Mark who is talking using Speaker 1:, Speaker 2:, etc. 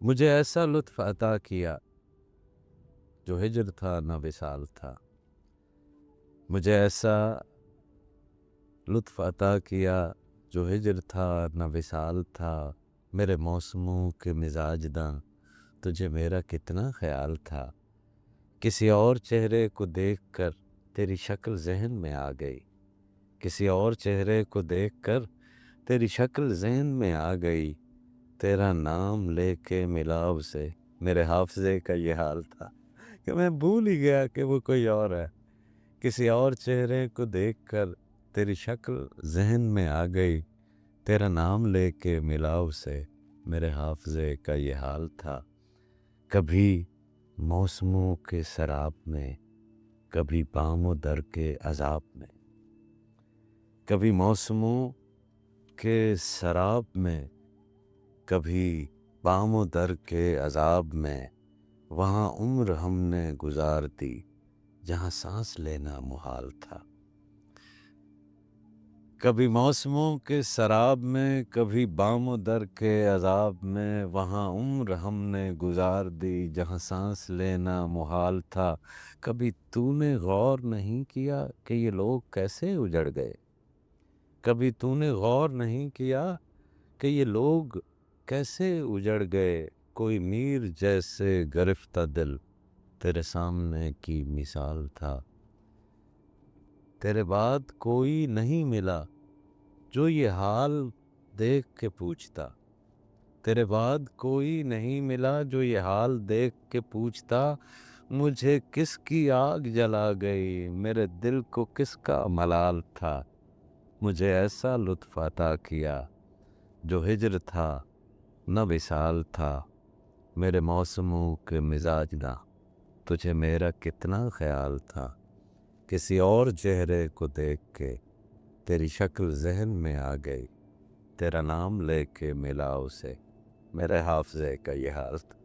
Speaker 1: مجھے ایسا لطف عطا کیا جو ہجر تھا نہ وصال تھا. مجھے ایسا لطف عطا کیا جو ہجر تھا نہ وصال تھا. میرے موسموں کے مزاج داں تجھے میرا کتنا خیال تھا. کسی اور چہرے کو دیکھ کر تیری شکل ذہن میں آ گئی. کسی اور چہرے کو دیکھ کر تیری شکل ذہن میں آ گئی. تیرا نام لے کے ملا اسے میرے حافظے کا یہ حال تھا کہ میں بھول ہی گیا کہ وہ کوئی اور ہے. کسی اور چہرے کو دیکھ کر تیری شکل ذہن میں آ گئی. تیرا نام لے کے ملا اسے میرے حافظے کا یہ حال تھا. کبھی موسموں کے سراب میں، کبھی بام و در کے عذاب میں. کبھی موسموں کے سراب میں، کبھی بام و در کے عذاب میں. وہاں عمر ہم نے گزار دی جہاں سانس لینا محال تھا. کبھی موسموں کے سراب میں، کبھی بام و در کے عذاب میں. وہاں عمر ہم نے گزار دی جہاں سانس لینا محال تھا. کبھی تو نے غور نہیں کیا کہ یہ لوگ کیسے اجڑ گئے. کبھی تو نے غور نہیں کیا کہ یہ لوگ کیسے اجڑ گئے. کوئی میر جیسے گرفتہ دل تیرے سامنے کی مثال تھا. تیرے بعد کوئی نہیں ملا جو یہ حال دیکھ کے پوچھتا. تیرے بعد کوئی نہیں ملا جو یہ حال دیکھ کے پوچھتا. مجھے کس کی آگ جلا گئی، میرے دل کو کس کا ملال تھا. مجھے ایسا لطف عطا کیا جو ہجر تھا نہ وصال تھا. میرے موسموں کے مزاج نہ تجھے میرا کتنا خیال تھا. کسی اور چہرے کو دیکھ کے تیری شکل ذہن میں آ گئی. تیرا نام لے کے ملا اسے میرے حافظے کا یہ حال تھا.